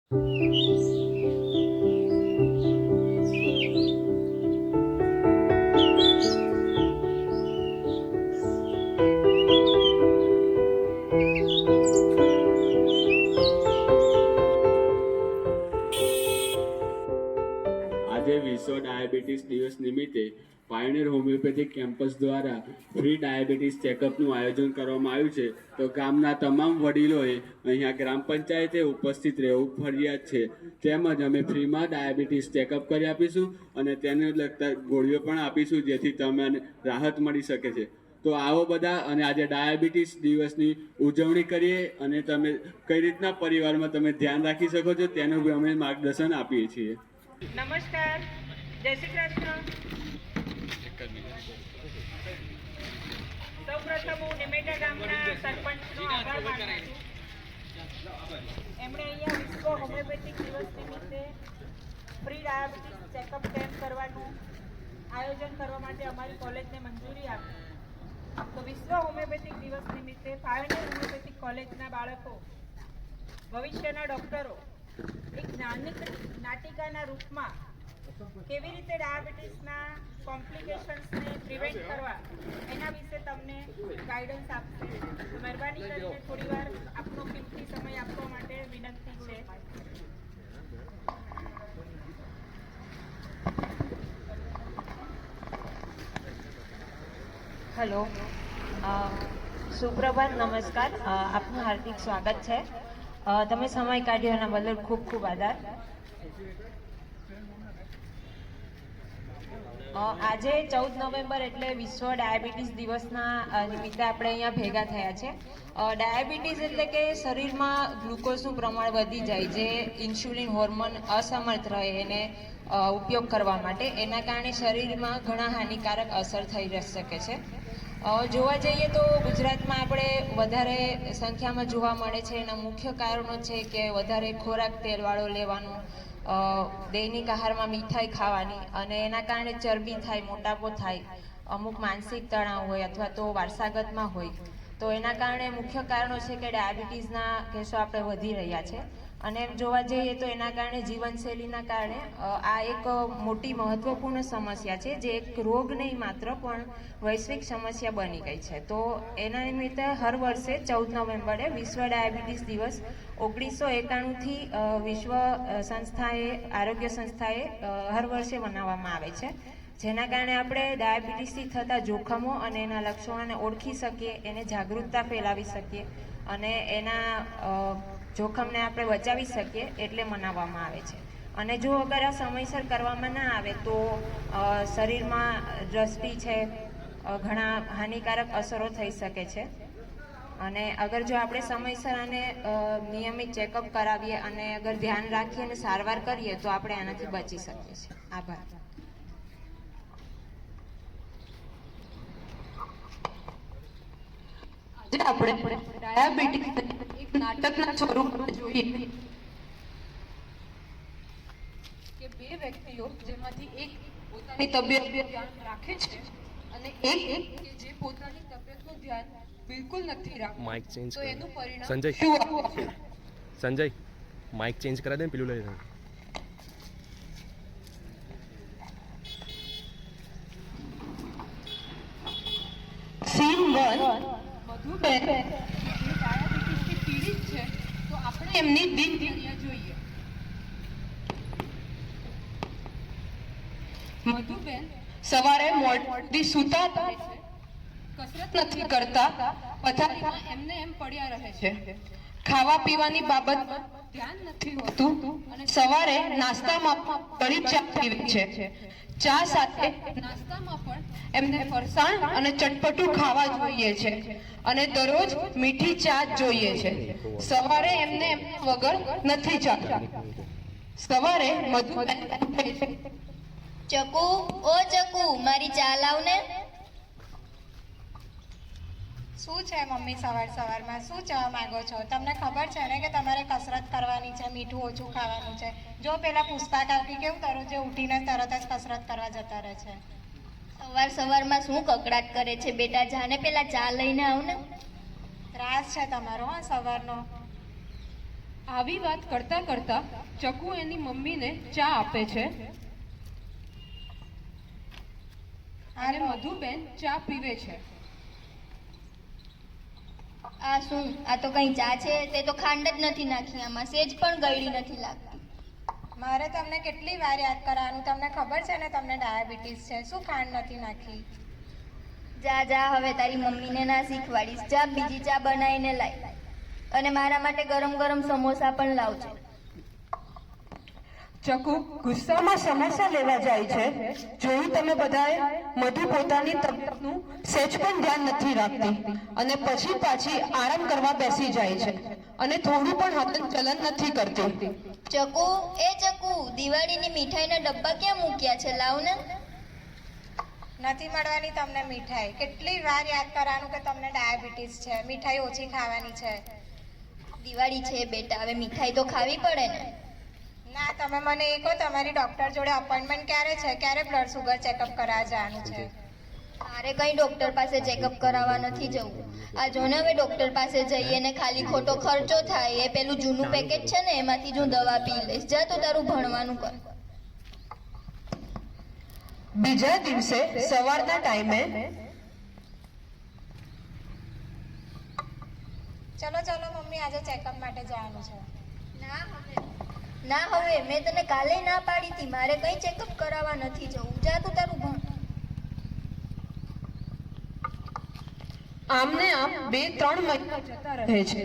આજે વિશ્વ ડાયાબિટીસ દિવસ નિમિત્તે પાયોનિયર હોમિયોપેથિક કેમ્પસ દ્વારા ફ્રી ડાયાબિટીસ ચેકઅપનું આયોજન કરવામાં આવ્યું છે. તો ગામના તમામ વડીલોએ અહીંયા ગ્રામ પંચાયતે ઉપસ્થિત રહેવું ફરજિયાત છે. તેમજ અમે ફ્રીમાં ડાયાબિટીસ ચેકઅપ કરી આપીશું અને તેને લગતા ગોળીઓ પણ આપીશું, જેથી તમને રાહત મળી શકે છે. તો આવો બધા અને આજે ડાયાબિટીસ દિવસની ઉજવણી કરીએ અને તમે કઈ રીતના પરિવારમાં તમે ધ્યાન રાખી શકો છો તેનું અમે માર્ગદર્શન આપીએ છીએ. નમસ્કાર, જય શ્રી કૃષ્ણ. સૌપ્રથમ હું નિમેટા ગામના સરપંચનો આભાર માનું છું. એમણે અહીંયા વિશ્વ હોમિયોપેથિક દિવસ નિમિત્તે ફ્રી ડાયાબિટીસ ચેકઅપ કેમ્પ કરવાનું આયોજન કરવા માટે અમારી કોલેજને મંજૂરી આપી. તો વિશ્વ હોમિયોપેથિક દિવસ નિમિત્તે પાયોનિયર હોમિયોપેથિક કોલેજના બાળકો, ભવિષ્યના ડૉક્ટરો એક નાટિકાના રૂપમાં કેવી રીતે ડાયાબિટીસના કોમ્પ્લિકેશન્સને પ્રિવેન્ટ કરવા એના વિશે તમને ગાઈડન્સ આપશે. તો મહેરબાની કરીને થોડીવાર આપનો કિંમતી સમય આપવા માટે વિનંતી છે. હેલો, સુપ્રભાત, નમસ્કાર. આપનું હાર્દિક સ્વાગત છે. તમે સમય કાઢ્યો એના બદલ ખૂબ ખૂબ આભાર. આજે 14 નવેમ્બર એટલે વિશ્વ ડાયાબિટીસ દિવસના નિમિત્તે આપણે અહીંયા ભેગા થયા છે. ડાયાબિટીસ એટલે કે શરીરમાં ગ્લુકોઝનું પ્રમાણ વધી જાય, જે ઇન્સ્યુલિન હોર્મોન અસમર્થ રહે એને ઉપયોગ કરવા માટે, એના કારણે શરીરમાં ઘણા હાનિકારક અસર થઈ શકે છે. જોવા જઈએ તો ગુજરાતમાં આપણે વધારે સંખ્યામાં જોવા મળે છે. એના મુખ્ય કારણો છે કે વધારે ખોરાક તેલવાળો લેવાનું, દૈનિક આહારમાં મીઠાઈ ખાવાની, અને એના કારણે ચરબી થાય, મોટાપો થાય, અમુક માનસિક તણાવ હોય અથવા તો વારસાગતમાં હોય. તો એના કારણે મુખ્ય કારણો છે કે ડાયાબિટીસના કેસો આપણે વધી રહ્યા છે. અને એમ જોવા જઈએ તો એના કારણે જીવનશૈલીના કારણે આ એક મોટી મહત્વપૂર્ણ સમસ્યા છે, જે એક રોગ નહીં માત્ર પણ વૈશ્વિક સમસ્યા બની ગઈ છે. તો એના નિમિત્તે હર વર્ષે 14 નવેમ્બરે વિશ્વ ડાયાબિટીસ દિવસ 1991થી વિશ્વ આરોગ્ય સંસ્થાએ હર વર્ષે મનાવવામાં આવે છે, જેના કારણે આપણે ડાયાબિટીસથી થતા જોખમો અને એના લક્ષણોને ઓળખી શકીએ, એને જાગૃતતા ફેલાવી શકીએ અને એના જોખમને આપણે બચાવી શકીએ એટલે મનાવવામાં આવે છે. અને જો અગર આ સમયસર કરવામાં ના આવે તો શરીરમાં દ્રષ્ટિ છે, ઘણા હાનિકારક અસરો થઈ શકે છે. અને અગર જો આપણે સમયસર આને નિયમિત ચેકઅપ કરાવીએ અને અગર ધ્યાન રાખીએ અને સારવાર કરીએ તો આપણે આનાથી બચી શકીએ છીએ. આભાર. આજે આપણે ડાયાબિટીસ એક નાટકના સ્વરૂપમાં જોઈએ કે બે વ્યક્તિઓ જેમાંથી એક પોતાની તબિયતનું ધ્યાન રાખે છે અને એક કે જે પોતાની તબિયતનું ધ્યાન બિલકુલ નથી રાખતું. માઇક ચેન્જ તો એનું પરિણામ સંજય શું આવે છે? સંજય માઇક ચેન્જ કરા દે ને, પેલું લઈ લે. સીન 1. મધુબેન જે ડાયાબિટીસથી પીડિત છે, તો આપણે એમની દિનચર્યા જોઈએ. મધુબેન સવારે મોડથી સૂતા થાય છે, કસરત નથી કરતા, પથારીમાં એમને એમ પડ્યા રહે છે, ખાવા પીવાની બાબતમાં ધ્યાન નથી હોતું અને સવારે નાસ્તામાં ગળી ચા પીવે છે. ચા સાથે નાસ્તામાં પણ એમને ફરસાણ અને ચટપટું ખાવા જોઈએ છે અને દરરોજ મીઠી ચા જોઈએ છે. સવારે એમને વગર નથી ચાલતું. સવારે મધુબેન ઉઠે છે. ચકુ, ઓ ચકુ, મારી ચા લાવ ને. શું છે મમ્મી, સવારમાં શું જવા માંગો છો? તમને ખબર છે ને કે તમારે કસરત કરવાની છે, મીઠું ઓછું ખાવાનું છે. જો પેલા પૂછતા કાકી કેવું દરરોજે ઉઠીને તરત જ કસરત કરવા જતા રહે છે. સવારમાં શું કકડાટ કરે છે બેટા? જાને પેલા ચા લઈને આવ ને. ત્રાસ છે તમારો, હા, સવારનો. આવી વાત કરતા કરતા ચકુ એની મમ્મીને ચા આપે છે અને મધુબેન ચા પીવે છે. આ શું? આ તો કંઈ ચા છે? તે તો ખાંડ જ નથી નાખી આમાં, સેજ પણ ગળી નથી લાગતી. મારે તમને કેટલી વાર યાદ કરાવવાનું, તમને ખબર છે ને તમને ડાયાબિટીસ છે. શું ખાંડ નથી નાખી? જા જા, હવે તારી મમ્મીને ના શીખવાડીશ. જા બીજી ચા બનાવીને લાય, અને મારા માટે ગરમ ગરમ સમોસા પણ લાવજે. ચકુ ગુસ્સામાં સમોસા લેવા જાય છે. જોયું તમે બધાએ, મધુ પોતાની તબિયતનું સેજ પણ ધ્યાન નથી રાખતી અને પછી પાછી આરામ કરવા બેસી જાય છે અને થોડું પણ હલન ચલન નથી કરતી. ચકુ, એ ચકુ, દિવાળીની મીઠાઈના ડબ્બા ક્યાં મૂક્યા છે? લાવ ને. નથી મળવાની તમને મીઠાઈ. કેટલી વાર યાદ કરવાનું કે તમને ડાયાબિટીસ છે, મીઠાઈ ઓછી ખાવાની છે. દિવાળી છે બેટા, હવે મીઠાઈ તો ખાવી પડે ને. ના, તમે મને એ કહો, તમારી ડૉક્ટર જોડે અપોઇન્ટમેન્ટ ક્યારે છે? ક્યારે બ્લડ સુગર ચેકઅપ કરાવવા જવાનું છે? મારે કઈ ડોક્ટર પાસે ચેકઅપ કરાવવા નથી જવું. આ જો ને, હવે ડોક્ટર પાસે જઈએ ને ખાલી ખોટો ખર્ચો થાય. એ પેલું જૂનું પેકેટ છે ને, એમાંથી જ હું દવા પી લઈશ. જા તો તારું ભણવાનું કર. બીજા દિવસે સવારના ટાઈમે ચલો ચલો મમ્મી, આજે ચેકઅપ માટે જવાનું છે. ના હવે, મેં તને કાલે ના પાડી હતી. મારે કઈ ચેકઅપ કરાવવા નથી જવું. જા તું તારું ભણ. આમને આમ 2-3 મહિના જતા રહે છે.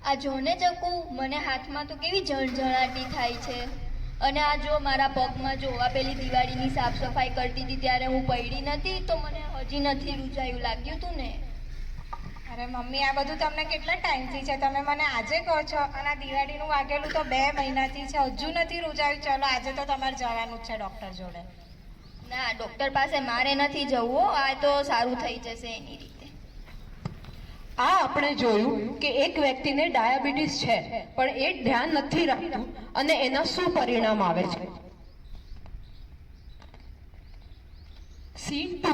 આ જોને ચકુ, મને હાથમાં તો કેવી જળજળાટી થાય છે. અને આ જો મારા પગમાં જો, આ પેલી દિવાળીની સાફ સફાઈ કરતી હતી ત્યારે હું પડી નથી, તો મને હજી નથી રૂજાયું. લાગ્યું તું ને? અરે મમ્મી, આ બધું તમને કેટલા ટાઈમથી છે? તમે મને આજે કહો છો, અને આ દિવાળીનું વાગેલું તો 2 મહિનાથી છે, હજુ નથી રૂજાયું. ચલો, આજે તો તમારે જવાનું જ છે ડૉક્ટર જોડે. ના, ડૉક્ટર પાસે મારે નથી જવું. આ તો સારું થઈ જશે એની રીતે. આ આપણે જોયું કે એક વ્યક્તિને ડાયાબિટીસ છે પણ એ ધ્યાન નથી રાખતું અને એના શું પરિણામ આવે છે. C2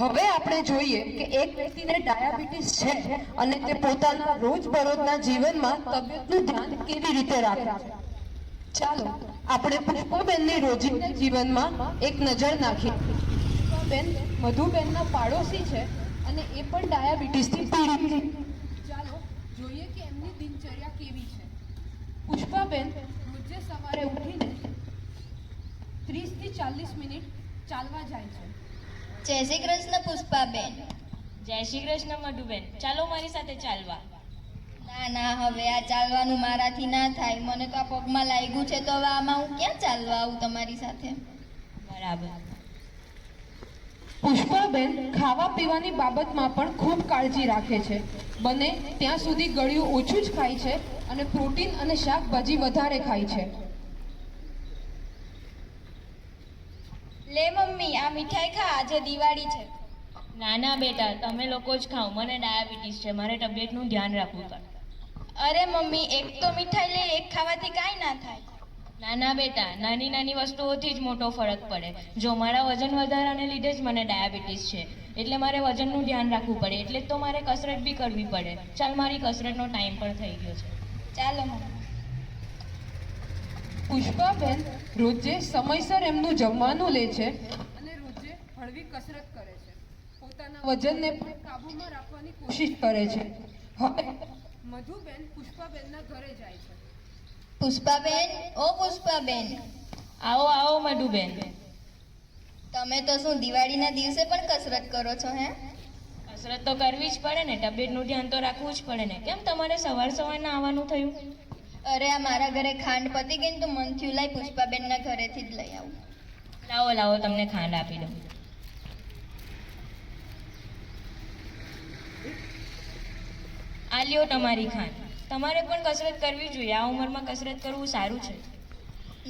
હવે આપણે જોઈએ કે એક વ્યક્તિને ડાયાબિટીસ છે અને તે પોતાના રોજબરોજના જીવનમાં તબિયતનું ધ્યાન કેવી રીતે રાખે છે. ચાલો આપણે પુષ્પાબેનની રોજિંદા જીવનમાં એક નજર નાખીએ. પુષ્પાબેન મધુબેનના પાડોશી છે અને એ પણ ડાયાબિટીસથી પીડિત છે. ચાલો જોઈએ કે એમની દિનચર્યા કેવી છે. પુષ્પાબેન રોજે સવારે ઉઠીને 30 થી 40 મિનિટ ચાલવા જાય છે. જય શ્રી કૃષ્ણ પુષ્પાબેન. જય શ્રી કૃષ્ણ મધુબેન, ચાલો મારી સાથે ચાલવા. ના ના, હવે આ ચાલવાનું મારાથી ના થાય. મને તો આ પગમાં લાગ્યું છે, તો હવે આમાં હું ક્યાં ચાલવા આવું તમારી સાથે? બરાબર. પુષ્પાબેન ખાવા પીવાની બાબતમાં પણ ખૂબ કાળજી રાખે છે. બને ત્યાં સુધી ગળ્યું ઓછું જ ખાય છે અને પ્રોટીન અને શાકભાજી વધારે ખાય છે. લે મમ્મી, આ મીઠાઈ ખા, આજે દિવાળી છે. ના ના બેટા, તમે લોકો જ ખાઓ. મને ડાયાબિટીસ છે, મારે તબિયતનું ધ્યાન રાખવું પડે. અરે મમ્મી, એક તો મીઠાઈ લે, એક ખાવાથી કાંઈ ના થાય. ના ના બેટા, નાની નાની વસ્તુઓથી જ મોટો ફરક પડે. જો મારા વજન વધારાને લીધે જ મને ડાયાબિટીસ છે, એટલે મારે વજનનું ધ્યાન રાખવું પડે. એટલે જ તો મારે કસરત બી કરવી પડે. ચાલ, મારી કસરતનો ટાઈમ પણ થઈ ગયો છે. ચાલો મમ્મી. પુષ્પાબેન રોજે સમયસર એમનું જમવાનું લે છે અને રોજે હળવી કસરત કરે છે. પોતાના વજનને પણ કાબૂમાં રાખવાની કોશિશ કરે છે. હવે મધુબેન પુષ્પાબેનના ઘરે જાય છે. પુષ્પાબેન, ઓ પુષ્પાબેન, આવો આવો મધુબેન. તમે તો શું દિવાળીના દિવસે પણ કસરત કરો છો હે? કસરત તો કરવી જ પડે ને, તબિયતનું ધ્યાન તો રાખવું જ પડે ને. કેમ તમારે સવાર સવારના આવવાનું થયું? અરે આ મારા ઘરે ખાંડ પતી ગઈ ને, તો મન થયું લાઈ પુષ્પાબેનના ઘરેથી જ લઈ આવું. લાવો લાવો, તમને ખાંડ આપી દઉં. આ લ્યો તમારી ખાંડ. તમારે પણ કસરત કરવી જોઈએ. આ ઉંમરમાં કસરત કરવું સારું છે.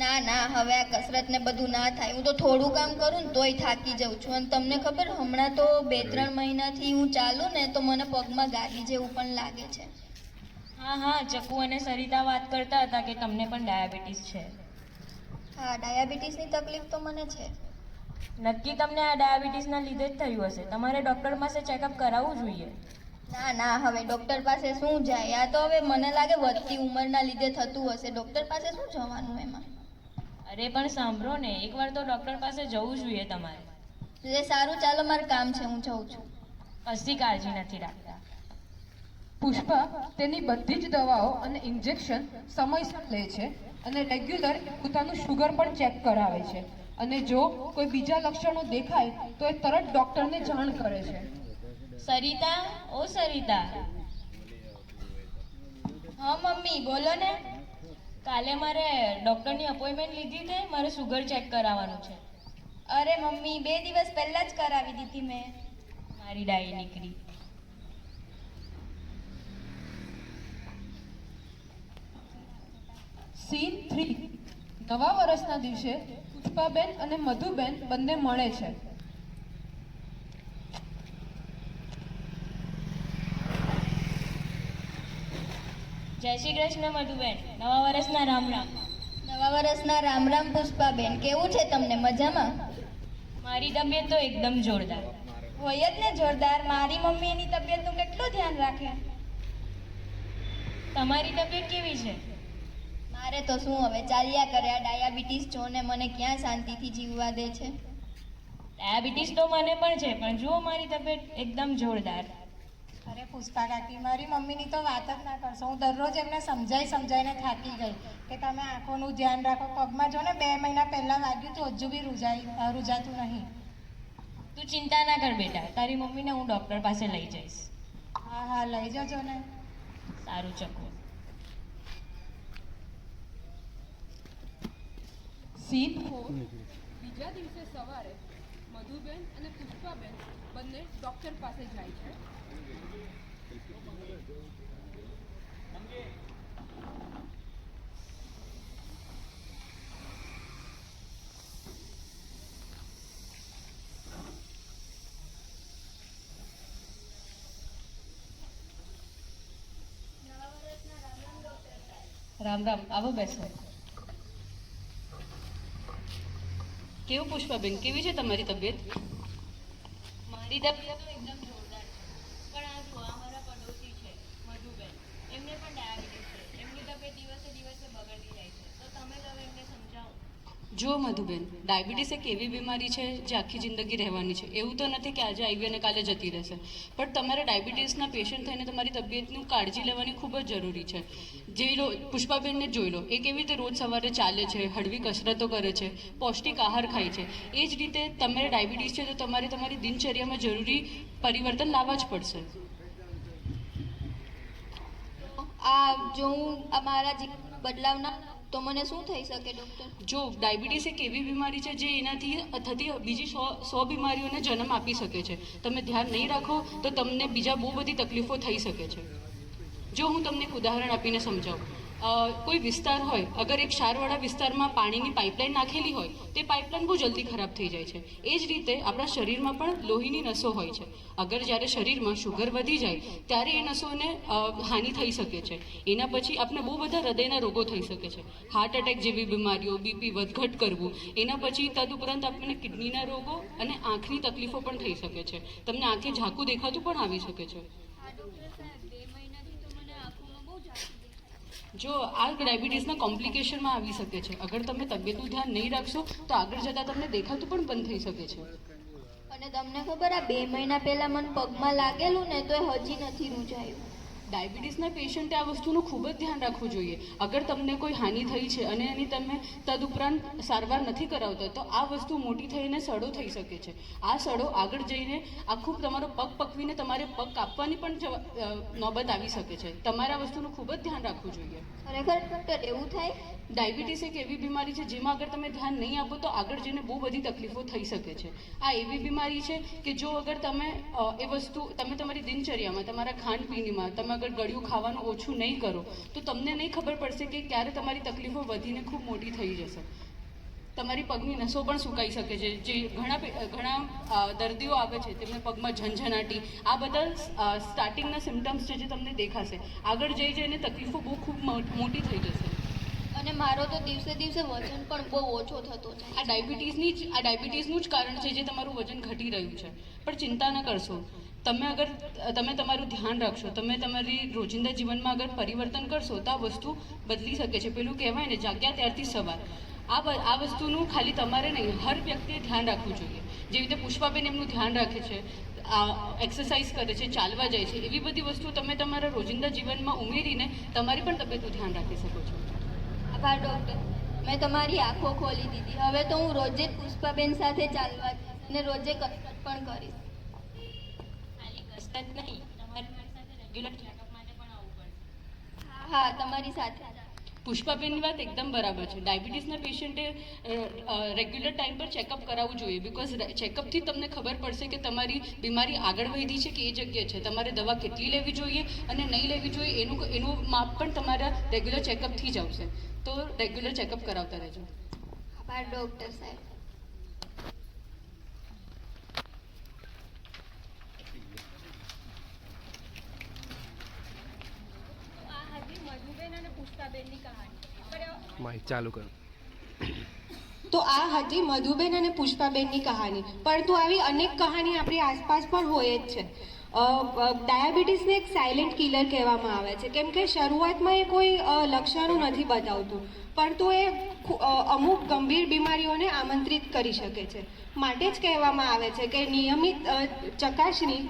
ના ના, હવે આ કસરત ને બધું ના થાય. હું તો થોડું કામ કરું ને તોય થાકી જાઉં છું. અને તમને ખબર, હમણાં તો 2-3 મહિનાથી હું ચાલું ને તો મને પગમાં ગાદી જેવું પણ લાગે છે. હા હા, ચકુ અને સરિતા વાત કરતા હતા કે તમને પણ ડાયાબિટીસ છે. હા, ડાયાબિટીસની તકલીફ તો મને છે. નક્કી તમને આ ડાયાબિટીસના લીધે જ થયું હશે. તમારે ડૉક્ટર પાસે ચેકઅપ કરાવવું જોઈએ. ના ના, હવે ડૉક્ટર પાસે શું જાય? આ તો હવે મને લાગે વધતી ઉંમરના લીધે થતું હશે. ડૉક્ટર પાસે શું જવાનું એમાં? અરે પણ સાંભળો ને, એકવાર તો ડૉક્ટર પાસે જવું જોઈએ તમારે. એ સારું, ચાલો મારું કામ છે, હું જઉં છું. કશી કાળજી નથી રાખતા. પુષ્પા તેની બધી જ દવાઓ અને ઇન્જેક્શન સમયસર લે છે અને રેગ્યુલર પોતાનું શુગર પણ ચેક કરાવે છે અને જો કોઈ બીજા લક્ષણો દેખાય તો એ તરત ડૉક્ટરને જાણ કરે છે. સરિતા, ઓ સરિતા, હા મમ્મી, બોલો ને. કાલે મારે ડૉક્ટરની અપોઇન્ટમેન્ટ લીધી છે. મારે શુગર ચેક કરાવવાનું છે. અરે મમ્મી, 2 દિવસ પહેલાં જ કરાવી દીધી મેં. મારી ડાઈ નીકળી. સીન 3. નવા વર્ષના દિવસે પુષ્પાબેન અને મધુબેન બંને મળે છે. જય શ્રી કૃષ્ણ મધુબેન, નવા વર્ષના રામ રામ. નવા વર્ષના રામ રામ પુષ્પાબેન, કેવું છે તમને? મજામાં? મારી તબિયત તો એકદમ જોરદાર. હોય જ ને જોરદાર. મારી મમ્મી એની તબિયતનું કેટલું ધ્યાન રાખે. તમારી તબિયત કેવી છે? મારે તો શું હવે, ચાલ્યા કરે. આ ડાયાબિટીસ જો ને મને ક્યાં શાંતિથી જીવવા દે છે. ડાયાબિટીસ તો મને પણ છે, પણ જુઓ મારી તબિયત એકદમ જોરદાર. અરે પુષ્પા કાકી, મારી મમ્મીની તો વાત જ ના કરશો. હું દરરોજ એમને સમજાઈને થાકી ગઈ કે તમે આંખોનું ધ્યાન રાખો. પગમાં જો ને 2 મહિના પહેલાં વાગ્યું તો હજુ બી રૂજાતું નહીં. તું ચિંતા ના કર બેટા, તારી મમ્મીને હું ડૉક્ટર પાસે લઈ જઈશ. હા હા, લઈ જજો ને. સારું, ચકો. સીન 4. બીજા દિવસે સવારે મધુબેન અને પુષ્પાબેન બંને ડૉક્ટર પાસે જાય છે. રામ રામ, આવો બેસો. કેવું પુષ્પાબેન, કેવી છે તમારી તબિયત? મારી તબિયત તો એકદમ જોરદાર છે, પણ આ જુઓ, આ મારા પડોશી છે મધુબેન, એમને પણ ડાયાબિટીસ છે. એમની તબિયત દિવસે દિવસે બગડતી જાય છે, તો તમે જ હવે એમને સમજાવો. જુઓ મધુબેન, ડાયાબિટીસ એક એવી બીમારી છે જે આખી જિંદગી રહેવાની છે. એવું તો નથી કે આજે આવી અને કાલે જતી રહેશે, પણ તમારે ડાયાબિટીસના પેશન્ટ થઈને તમારી તબિયતનું કાળજી લેવાની ખૂબ જ જરૂરી છે. પુષ્પાબેનને જોઈ લો, એ કેવી રીતે રોજ સવારે ચાલે છે, હળવી કસરતો કરે છે, પૌષ્ટિક આહાર ખાય છે. એ જ રીતે તમારે ડાયાબિટીસ છે તો તમારે તમારી દિનચર્યામાં જરૂરી પરિવર્તન લાવવા જ પડશે. આ જો હું મારા જીવનમાં બદલાવ ના લાવું તો મને શું થઈ શકે ડૉક્ટર? જો ડાયાબિટીસ એક એવી બીમારી છે જે એનાથી થતી બીજી 100 બીમારીઓને જન્મ આપી શકે છે. તમે ધ્યાન નહીં રાખો તો તમને બીજા બહુ બધી તકલીફો થઈ શકે છે. જો હું તમને એક ઉદાહરણ આપીને સમજાવું, કોઈ વિસ્તાર હોય, અગર એક ક્ષારવાળા વિસ્તારમાં પાણીની પાઇપલાઇન નાખેલી હોય, તે પાઇપલાઇન બહુ જલ્દી ખરાબ થઈ જાય છે. એ જ રીતે આપણા શરીરમાં પણ લોહીની નસો હોય છે. અગર જ્યારે શરીરમાં શુગર વધી જાય ત્યારે એ નસોને હાનિ થઈ શકે છે. એના પછી આપણે બહુ બધા હૃદયના રોગો થઈ શકે છે, હાર્ટ એટેક જેવી બીમારીઓ, બીપી વધઘટ કરવું. એના પછી તદુપરાંત આપણને કિડનીના રોગો અને આંખની તકલીફો પણ થઈ શકે છે. તમને આંખે ઝાંખું દેખાતું પણ આવી શકે છે. જો આ ડાયાબિટીસના કોમ્પ્લિકેશનમાં આવી શકે છે. અગર તમે તબિયતનું ધ્યાન નહીં રાખશો તો આગળ જતાં તમને દેખાતું પણ બંધ થઈ શકે છે. અને તમને ખબર, આ 2 મહિના પહેલાં મને પગમાં લાગેલું ને તો એ હજી નથી રૂજાયું. ડાયાબિટીસના પેશન્ટે આ વસ્તુનું ખૂબ જ ધ્યાન રાખવું જોઈએ. અગર તમને કોઈ હાનિ થઈ છે અને એની તમે તદુપરાંત સારવાર નથી કરાવતા તો આ વસ્તુ મોટી થઈને સડો થઈ શકે છે. આ સડો આગળ જઈને આખું તમારો પગ પકવીને તમારે પગ કાપવાની પણ નોબત આવી શકે છે. તમારે આ વસ્તુનું ખૂબ જ ધ્યાન રાખવું જોઈએ. ખરેખર ડૉક્ટર એવું થાય? ડાયાબિટીસ એક એવી બીમારી છે જેમાં અગર તમે ધ્યાન નહીં આપો તો આગળ જઈને બહુ બધી તકલીફો થઈ શકે છે. આ એવી બીમારી છે કે જો અગર તમે એ વસ્તુ તમે તમારી દિનચર્યામાં, તમારા ખાનપીણીમાં તમે અગર ગળ્યું ખાવાનું ઓછું નહીં કરો તો તમને નહીં ખબર પડશે કે ક્યારે તમારી તકલીફો વધીને ખૂબ મોટી થઈ જશે. તમારી પગની નસો પણ સુકાઈ શકે છે. જે ઘણા દર્દીઓ આવે છે તેમને પગમાં ઝંઝનાટી, આ બધા સ્ટાર્ટિંગના સિમ્ટમ્સ છે જે તમને દેખાશે. આગળ જઈને તકલીફો બહુ ખૂબ મોટી થઈ જશે. અને મારો તો દિવસે દિવસે વજન પણ બહુ ઓછો થતો જાય. આ ડાયાબિટીસનું જ કારણ છે જે તમારું વજન ઘટી રહ્યું છે. પણ ચિંતા ન કરશો. તમે તમારું ધ્યાન રાખશો, તમે તમારી રોજિંદા જીવનમાં અગર પરિવર્તન કરશો તો આ વસ્તુ બદલી શકે છે. પેલું કહેવાય ને, જાગ્યા ત્યારથી સવાર. આ વસ્તુનું ખાલી તમારે નહીં, હર વ્યક્તિએ ધ્યાન રાખવું જોઈએ. જેવી રીતે પુષ્પાબેન એમનું ધ્યાન રાખે છે, એક્સરસાઇઝ કરે છે, ચાલવા જાય છે, એવી બધી વસ્તુ તમે તમારા રોજિંદા જીવનમાં ઉમેરીને તમારી પણ તબિયતનું ધ્યાન રાખી શકો છો. આભાર ડૉક્ટર, મેં તમારી આંખો ખોલી દીધી. હવે તો હું રોજે જ પુષ્પાબેન સાથે ચાલવા જઈશ અને રોજે કસરત પણ કરીશ. ખાલી કસરત નહીં, તમારે મારી સાથે રેગ્યુલર ચેકઅપ માટે પણ આવવું પડશે. હા, તમારી સાથે. પુષ્પાબેનની વાત એકદમ બરાબર છે. ડાયાબિટીસના પેશન્ટે રેગ્યુલર ટાઈમ પર ચેકઅપ કરાવવું જોઈએ. બિકોઝ ચેકઅપથી તમને ખબર પડશે કે તમારી બીમારી આગળ વધી છે કે એ જગ્યાએ છે. તમારે દવા કેટલી લેવી જોઈએ અને નહીં લેવી જોઈએ એનું માપ પણ તમારા રેગ્યુલર ચેકઅપથી જ આવશે. તો રેગ્યુલર ચેકઅપ કરાવતા રહેજો. આભાર ડૉક્ટર સાહેબ. માઇક ચાલુ કરો. તો આ હતી મધુબેન અને પુષ્પાબેનની કહાની. પરંતુ આવી અનેક કહાની આપણી આસપાસ પણ હોય જ છે. ડાયાબિટીસને એક સાયલેન્ટ કિલર કહેવામાં આવે છે, કેમ કે શરૂઆતમાં એ કોઈ લક્ષણો નથી બતાવતું, પરંતુ એ અમુક ગંભીર બીમારીઓને આમંત્રિત કરી શકે છે. માટે જ કહેવામાં આવે છે કે નિયમિત ચકાસણી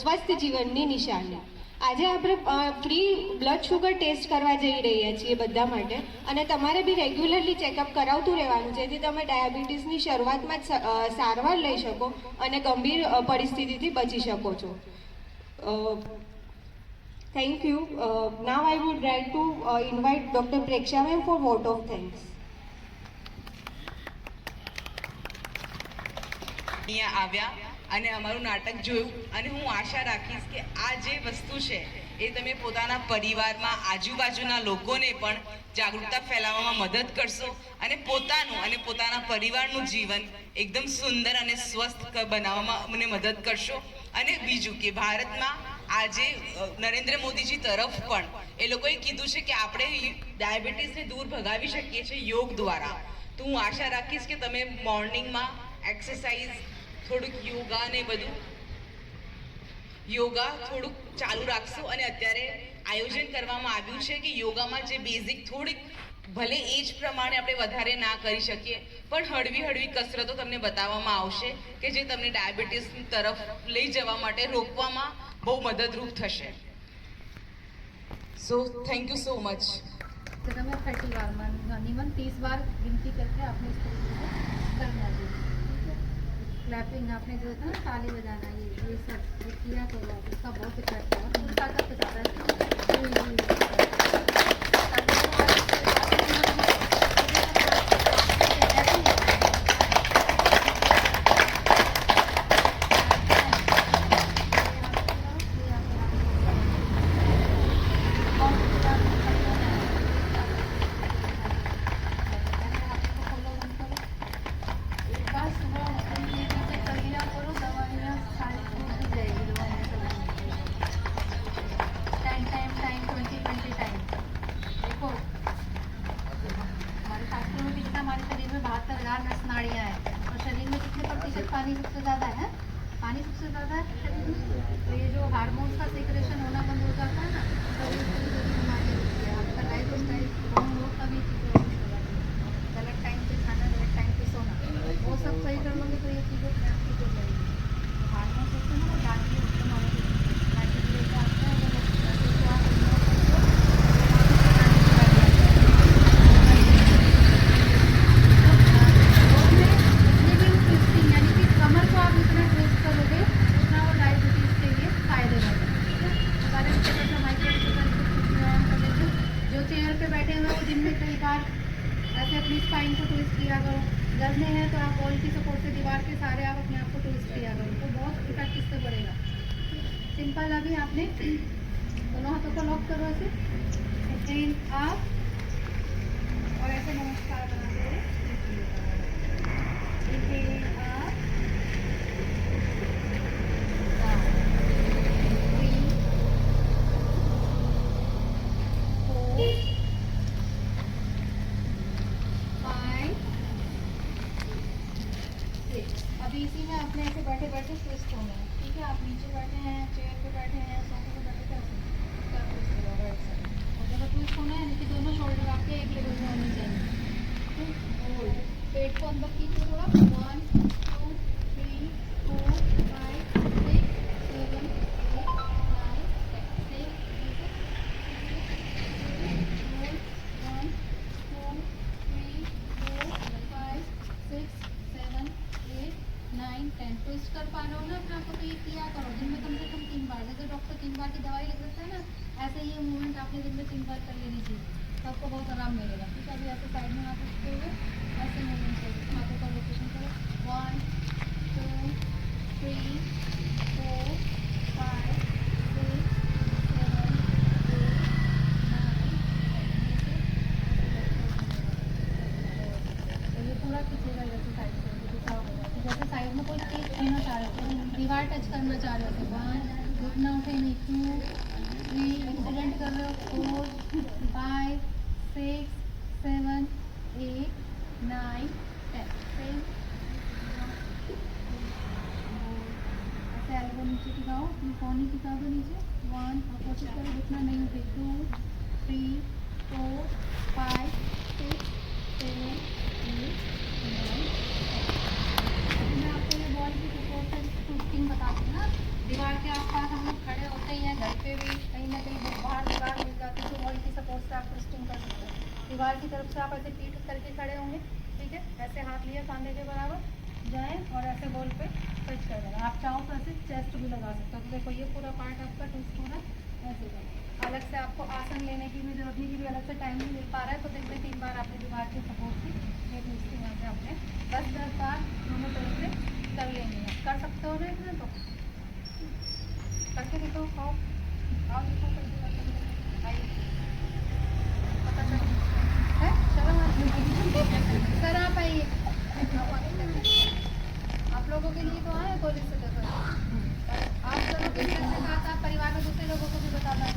સ્વસ્થ જીવનની નિશાની. આજે આપણે ફ્રી બ્લડ શુગર ટેસ્ટ કરવા જઈ રહ્યા છીએ બધા માટે, અને તમારે બી રેગ્યુલરલી ચેકઅપ કરાવતું રહેવાનું, જેથી તમે ડાયાબિટીસની શરૂઆતમાં જ સારવાર લઈ શકો અને ગંભીર પરિસ્થિતિથી બચી શકો છો. Thank you. Now I would like to invite doctor Preksha ma'am for vote of thanks. અહીંયા આવ્યા અને અમારું નાટક જોયું, અને હું આશા રાખીશ કે આ જે વસ્તુ છે એ તમે પોતાના પરિવારમાં, આજુબાજુના લોકોને પણ જાગૃતતા ફેલાવવામાં મદદ કરશો અને પોતાનું અને પોતાના પરિવારનું જીવન એકદમ સુંદર અને સ્વસ્થ બનાવવામાં અમને મદદ કરશો. અને બીજું કે ભારતમાં આજે નરેન્દ્ર મોદીજી તરફ પણ એ લોકોએ કીધું છે કે આપણે ડાયાબિટીસને દૂર ભગાવી શકીએ છીએ યોગ દ્વારા. તો હું આશા રાખીશ કે તમે મોર્નિંગમાં એક્સરસાઇઝ, થોડુંક યોગા ને બધું થોડુંક ચાલુ રાખશો. અને અત્યારે આયોજન કરવામાં આવ્યું છે કે યોગામાં જે બેઝિક થોડીક, ભલે એજ પ્રમાણે આપણે વધારે ના કરી શકીએ, પણ હળવી કસરતો તમને બતાવવામાં આવશે કે જે તમને ડાયાબિટીસ તરફ લઈ જવા માટે રોકવામાં બહુ મદદરૂપ થશે. So thank you so much. मैं 30 बार निमन 30 बार गिनती करके आपने इसको करना चाहिए. क्लैपिंग आपने जो था ताली बजाना, ये सब किया तो उसका बहुत इफेक्ट है. ताकत के ज़्यादा पानी सबसे ज़्यादा है. पानी सबसे ज़्यादा है शरीर में, तो ये जो हार्मोन्स का सिक्रेशन होना बंद हो जाता है ना, तो ये थोड़ी बीमारियाँ होती है. आपका लाइफ स्टाइल का भी चीज़ें गलत टाइम पे खाना, गलत टाइम पे सोना, वो सब सही कर लोगे तो ये चीज़ें अपने आप ठीक हो जाएगी. हार्मोन्स होते हैं ना, जाती है उसको हमारे लेके आते हैं. कमर को आप इतना ट्विस्ट करोगे उतना वो डायबिटीज़ के लिए फायदेमंद है. कारण से जैसे जो चेयर पे बैठे हुए वो दिन में कई बार ऐसे अपनी स्पाइन को ट्विस्ट किया करो. गजने हैं तो आप वॉल की सपोर्ट से दीवार के सारे आप अपने आप को ट्विस्ट किया करो, तो बहुत इफेक्ट इससे बढ़ेगा. सिंपल. अभी आपने दोनों हाथों को लॉक करो ऐसे, इन आप और ऐसे नमस्कार बनाते हुए अंदर खींचो थोड़ा 1 2 3 4 5 6 7 8 9 10 ट्विस्ट कर पा रहे हो ना अपने आपको, तो ये किया करो दिन में कम से कम 3 बार। जैसे डॉक्टर 3 बार की दवाई लिख देता है ना, ऐसे ये मूवमेंट आपने दिन में 3 बार कर लेनी चाहिए, तो आपको बहुत आराम मिलेगा। ठीक है, अभी ऐसे साइड में हाथ रखते हुए ऐसे मूवमेंट करो, हाथों का रोटेशन करो 1 2 3 4 5 6 7 8 9 ये पूरा खींचेगा जैसे साइड से दिखा होगा। जैसे साइड में कोई चीज छूना चाह रहे हो, दीवार टच करना चाह रहे हो तो 1 घुटना उठे नहीं 2 3 एक्सीडेंट कर रहे हो 4 5 6 7 8 9 10 सेम। ऐसे एल्बो नीचे टिकाओ, अपनी पौनी टिका दो नीचे 1 और कोशिश करो घुटना नहीं उठे 2 3 4 5 6 7 8 9 मैं आपको ये बॉल की सपोर्ट से शूटिंग बताती हूँ ना। दीवार के आसपास हम लोग खड़े होते ही हैं, घर पे भी कहीं ना कहीं बाहर दीवार मिल जाती है, तो बॉल की सपोर्ट से आप ट्विस्टिंग कर सकते हैं। दीवार की तरफ से आप ऐसे पीठ करके खड़े होंगे, ठीक है, ऐसे हाथ लिए कंधे के बराबर जाएं और ऐसे बॉल पे टच कर देना। आप चाहो तो ऐसे चेस्ट भी लगा सकते हो, तो देखो ये पूरा पार्ट आपका ट्विस्ट हो रहा है ऐसे कर। अलग से आपको आसन लेने की भी जरूरत नहीं, की भी अलग से टाइम नहीं मिल पा रहा है, तो दिन में 3 बार आपने दीवार की सपोर्ट से ये ट्विस्टिंग यहाँ पे आपने 10 बार दोनों तरफ से कर लेंगे। कर सकते हो ना इतना, तो करके देखो, आओ आओ देखो करके आइए, पता चलो है शर्म सर आप आइए। आप लोगों के लिए तो आए कॉलेज से, देखो आप दोनों के साथ आप परिवार में दूसरे लोगों को भी बता पाए।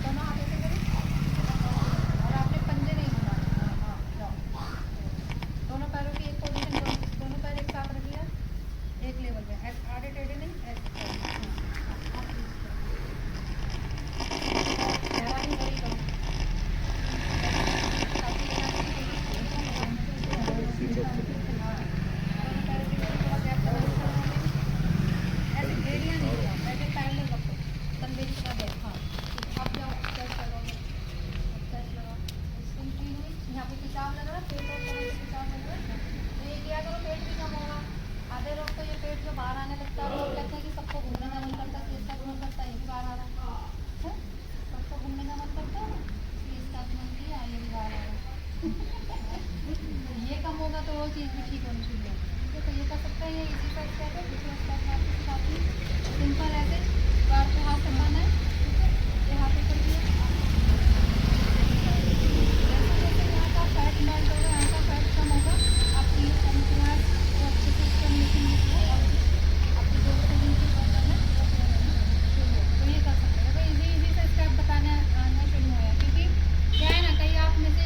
दोनों हाथ ऐसे करें और आपने पंजे नहीं घुमाने। हाँ जाओ, दोनों पैरों की एक पोजीशन, दोनों पैर एक साथ रखिए एक लेवल पे, आधे टेढ़े नहीं ऐसे। हैरानी बड़ी करो ऐसे एरिया नहीं जाओ, ऐसे पैर में रखो तंबेली का बैठ। हाँ अब जाओ चेस्ट लगाओ, चेस्ट लगाओ, सिंपली हुई यहाँ पे खिंचाव लग रहा है, पेट और कमर से खिंचाव लग रहा है, तो ये किया करो पेट भी कम होगा। आधे लोग तो ये पेट जो बाहर आने लगता है, लोग कहते हैं कि सबको घूमने का मन करता है, इसका मन करता है ये भी बाहर आ रहा है, सबको घूमने का मन करता है, इसका भी मन किया ये भी बाहर आ रहा है। ये कम होगा तो वो चीज़ भी ठीक होनी चाहिए। ठीक है, तो ये कर सकते हैं, ये इसी का स्टेप है। दूसरा स्टेप मैं आपको सिखाती हूँ, सिंपल ऐसे बार को हाथ संभालना है, ठीक है, ये हाथ ऊपर किया, जैसे जैसे यहाँ का फैट मेल्ट होगा, यहाँ का फैट कम होगा, आपकी ये पेनक्रियाज वो अच्छे से स्टिमुलेशन होती है और आपकी जो फीलिंग की प्रॉब्लम है वो clear होना शुरू हो। तो ये कर सकते हैं। देखो इजी से स्टेप बताने आना शुरू हुआ है, क्योंकि क्या है ना, कहीं आप में से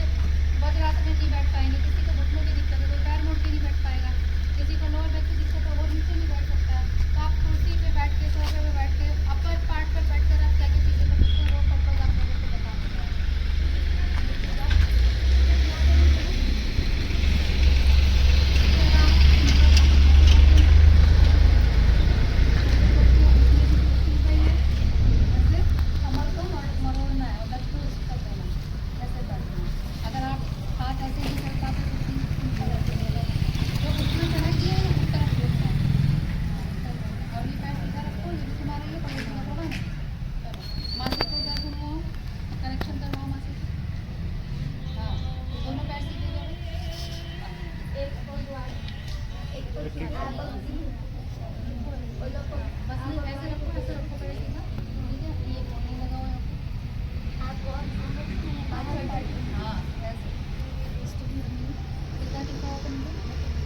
वज्रासन में नहीं बैठ पाएंगे, किसी को घुटनों की दिक्कत है, कोई पैर मोड़ के नहीं बैठ पाएगा, किसी को लोअर बैक की दिक्कत है वो नीचे नहीं बैठ सकता है, तो आप कुर्सी पे बैठ के, सोफे पे बैठ के, अपर पार्ट पर बैठ कर आप क्या क्या चीज़ें कर सकते हो वो पर्पज आप लोगों को बता सकते हैं। कमर को मरोड़ना है और लट को कर देना, ऐसे कर देना। अगर आप हाथ ऐसे नहीं कर पाते तो सिंपल ऐसे ले लो, जो घुटना चढ़ा किया है उस तरफ घुटना है और ये पैर सीधा रखो, ये भी तुम्हारे लिए पड़े सीधा होगा ना। चलो मासिक को दर्द हुआ हो करेक्शन करवाओ मासिक। हाँ दोनों पैर सीधे करो, एक को बस नहीं ऐसे रखो, ऐसे रखो पैर सीधा, ठीक है, ये नहीं लगाओ हाँ ऐसे कितना टिकाओ तुमको।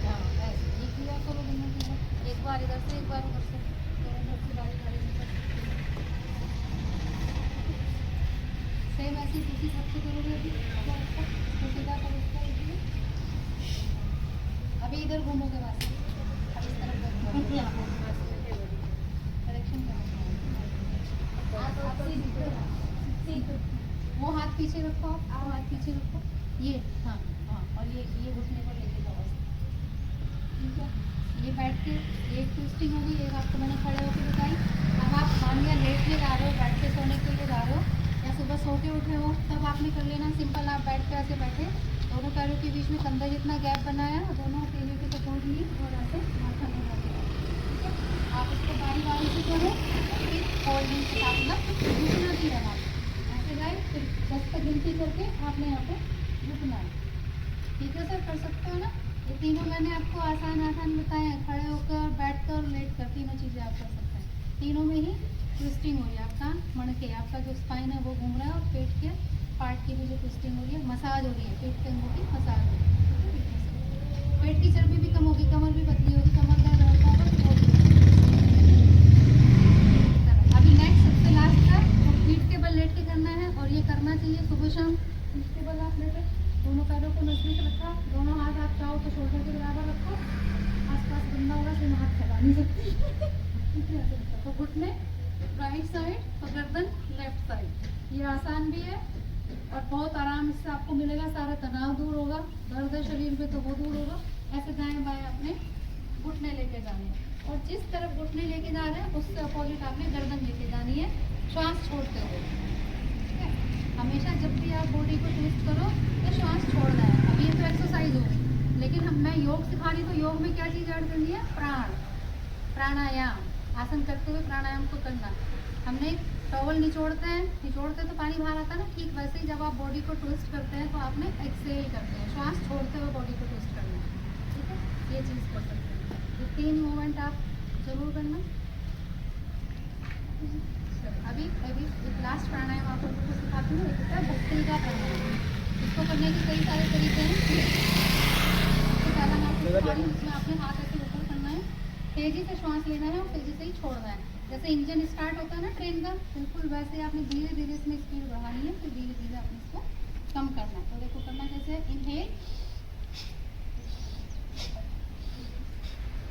हाँ ऐसे ये किया करो दोनों की, एक बार इधर से एक बार उधर से, दोनों की बारी बारी से सेम ऐसी किसी सबसे करोगे। अभी इसको सीधा करो, इसको अभी इधर घूमोगे बस, अब इस तरफ करेक्शन करो, वो हाथ पीछे रखो, आप हाथ पीछे रखो, ये हाँ हाँ और ये घुटने पर लेके जाओ, ठीक है, ये बैठ के एक ट्विस्टिंग होगी, एक आपको मैंने खड़े होकर बताई। अब आप मान लिया लेट के जा रहे हो, बैठ के सोने के लिए जा रहे हो, या सुबह सो के उठे हो, तब आपने कर लेना सिंपल। आप बैठ के ऐसे बैठे, दोनों पैरों के बीच में कंधा जितना गैप बनाया, दोनों अकेले के सपोर्ट लिए और ऐसे माथा नहीं लगे। ठीक है, आप इसको बारी बारी से करो, फिर होल्डिंग के साथ मतलब रुकना नहीं रहना, ऐसे गए फिर 10 तक गिनती करके आपने यहाँ पे रुकना है। ठीक है सर, कर सकते हो ना? ये तीनों मैंने आपको आसान बताए हैं, खड़े होकर, बैठकर, लेट कर, तीनों चीज़ें आप कर सकते हैं। तीनों में ही ट्विस्टिंग हो रही है, आपका मणके, आपका जो स्पाइन है वो घूम रहा है, और पेट के पार्ट की भी जो ट्विस्टिंग हो रही है, मसाज हो रही है, पेट के अंगों की मसाज हो रही है। ठीक है, पेट की चर्बी भी कम होगी, कमर भी पतली होगी, कमर दर्द रहता होगा तो वो अभी नेक्स्ट सबसे लास्ट का तो पीठ के बल लेट के करना है, और ये करना चाहिए सुबह शाम। पीठ के बल आप लेटे, दोनों पैरों को नजदीक रखा, दोनों हाथ आप चाहो तो शोल्डर के बराबर रखो, आसपास गंदा होगा तो मैं हाथ फैला नहीं सकती। ठीक है, ऐसे रखो। तो घुटने राइट साइड, तो गर्दन लेफ्ट साइड, ये आसान भी है और बहुत आराम इससे आपको मिलेगा, सारा तनाव दूर होगा, दर्द है शरीर में तो वो दूर होगा। ऐसे दाएं बाएं अपने घुटने लेके जाने हैं, और जिस तरफ घुटने लेके जा रहे हैं उससे अपोजिट आपने गर्दन लेके जानी है, श्वास छोड़ते हुए। ठीक है, हमेशा जब भी आप बॉडी को ट्विस्ट करो तो श्वास छोड़ना है। अब ये तो एक्सरसाइज होगी, लेकिन मैं योग सिखा रही, तो योग में क्या चीज़ ऐड करनी है? प्राणायाम। आसन करते हुए प्राणायाम को करना। हमने टॉवल निचोड़ते तो पानी बाहर आता है ना, ठीक वैसे ही जब आप बॉडी को ट्विस्ट करते हैं तो आपने एक्सेल करते हैं, श्वास छोड़ते हुए बॉडी को ट्विस्ट करना है। ठीक है, ये चीज़ कर सकते हैं। ये 3 मूवमेंट आप जरूर करना। अभी एक लास्ट प्राणायाम आप लोगों को सिखाती हूँ, एक है भस्त्रिका प्राणायाम। इसको करने के कई सारे तरीके हैं। सबसे पहला मैं आपको सिखा रही हूँ, इसमें आपने हाथ ऐसे ऊपर करना है, तेजी से श्वास लेना है और तेजी से ही छोड़ना है। जैसे इंजन स्टार्ट होता है ना ट्रेन का, बिल्कुल वैसे आपने धीरे धीरे इसमें स्पीड बढ़ानी है, फिर धीरे धीरे आपने इसको कम करना है। तो देखो करना कैसे, इनहेल,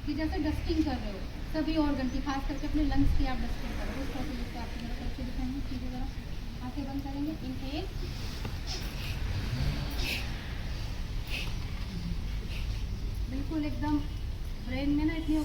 कि जैसे डस्टिंग कर रहे हो सभी ऑर्गन की, खास करके अपने लंग्स की आप डस्टिंग कर रहे हो, उस तरह से आप मेरा करके दिखाएंगे। सीधे जरा आंखें बंद करेंगे, इनहेल, बिल्कुल एकदम ब्रेन में ना इतनी